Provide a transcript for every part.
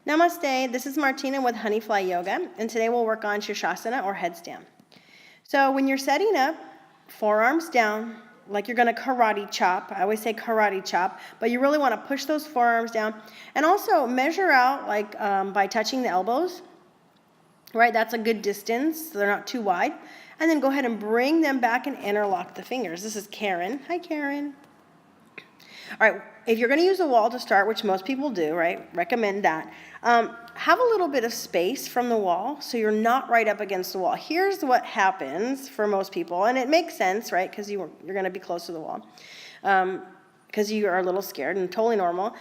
Namaste, this is Martina with Honeyfly Yoga, and today we'll work on Shirshasana or headstand. So when you're setting up, forearms down, like you're going to karate chop. I always say karate chop, but you really want to push those forearms down. And also measure out like by touching the elbows, right? That's a good distance, so they're not too wide. And then go ahead and bring them back and interlock the fingers. This is Karen. Hi, Karen. All right, if you're going to use a wall to start, which most people do, right, recommend that, have a little bit of space from the wall so you're not right up against the wall. Here's what happens for most people, and it makes sense, right, because you're going to be close to the wall, because you are a little scared, and totally normal,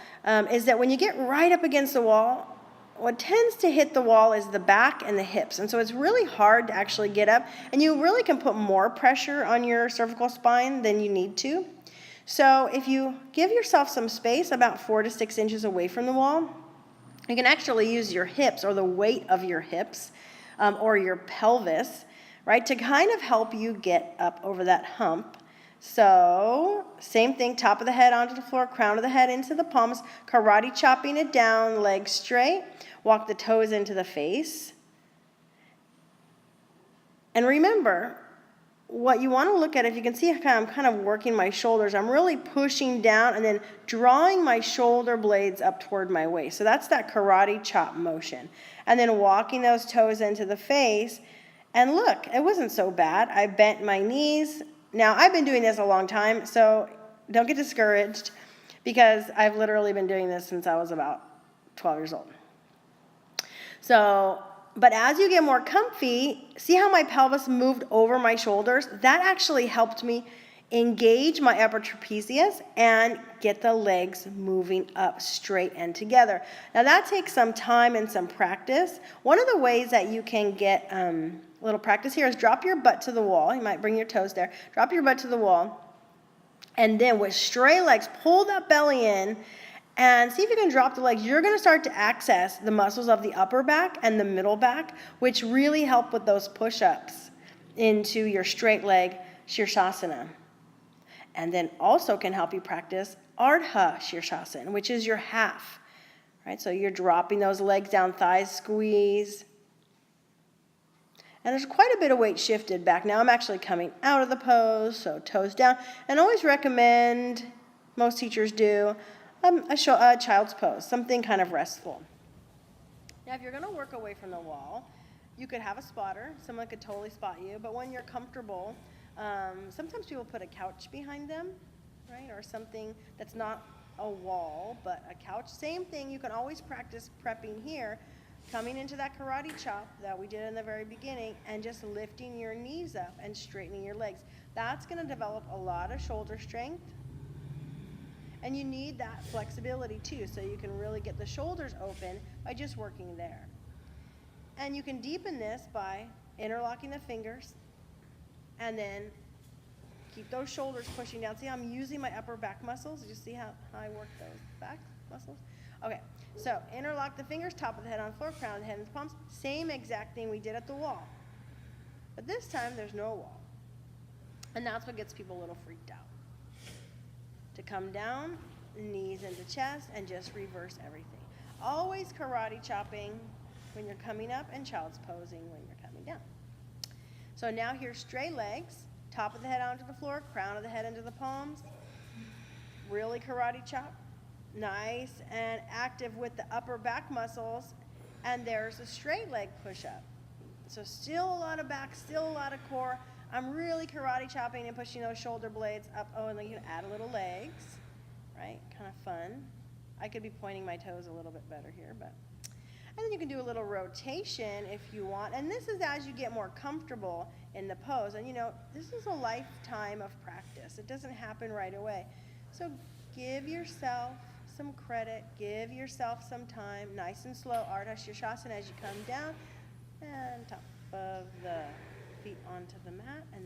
is that when you get right up against the wall, what tends to hit the wall is the back and the hips, and so it's really hard to actually get up, and you really can put more pressure on your cervical spine than you need to. So if you give yourself some space, about 4 to 6 inches away from the wall, you can actually use your hips or the weight of your hips or your pelvis, right, to kind of help you get up over that hump. So same thing, top of the head onto the floor, crown of the head into the palms, karate chopping it down, legs straight, walk the toes into the face. And remember, what you want to look at, if you can see how I'm kind of working my shoulders, I'm really pushing down and then drawing my shoulder blades up toward my waist. So that's that karate chop motion. And then walking those toes into the face. And look, it wasn't so bad. I bent my knees. Now, I've been doing this a long time, so don't get discouraged because I've literally been doing this since I was about 12 years old. But as you get more comfy, see how my pelvis moved over my shoulders? That actually helped me engage my upper trapezius and get the legs moving up straight and together. Now that takes some time and some practice. One of the ways that you can get a little practice here is drop your butt to the wall. You might bring your toes there. Drop your butt to the wall. And then with straight legs, pull that belly in. And see if you can drop the legs. You're going to start to access the muscles of the upper back and the middle back, which really help with those push-ups into your straight leg Shirshasana. And then also can help you practice Ardha Shirshasana, which is your half. Right? So you're dropping those legs down, thighs squeeze. And there's quite a bit of weight shifted back. Now I'm actually coming out of the pose, so toes down. And always recommend, most teachers do, a child's pose, something kind of restful. Now, if you're going to work away from the wall, you could have a spotter. Someone could totally spot you. But when you're comfortable, sometimes people put a couch behind them, right, or something that's not a wall, but a couch. Same thing. You can always practice prepping here, coming into that karate chop that we did in the very beginning, and just lifting your knees up and straightening your legs. That's going to develop a lot of shoulder strength. And you need that flexibility too, so you can really get the shoulders open by just working there. And you can deepen this by interlocking the fingers and then keep those shoulders pushing down. See how I'm using my upper back muscles? Did you see how I work those back muscles? Okay, so interlock the fingers, top of the head on the floor, crown of the head into the palms. Same exact thing we did at the wall. But this time there's no wall. And that's what gets people a little freaked out. To come down, knees into chest, and just reverse everything. Always karate chopping when you're coming up and child's posing when you're coming down. So now here's straight legs, top of the head onto the floor, crown of the head into the palms. Really karate chop. Nice and active with the upper back muscles. And there's a straight leg push-up. So still a lot of back, still a lot of core. I'm really karate chopping and pushing those shoulder blades up. Oh, and then you can add a little legs, right? Kind of fun. I could be pointing my toes a little bit better here, but. And then you can do a little rotation if you want. And this is as you get more comfortable in the pose. And you know, this is a lifetime of practice. It doesn't happen right away. So give yourself some credit. Give yourself some time. Nice and slow. Ardha Shirshasana as you come down. And top of the feet onto the mat, and then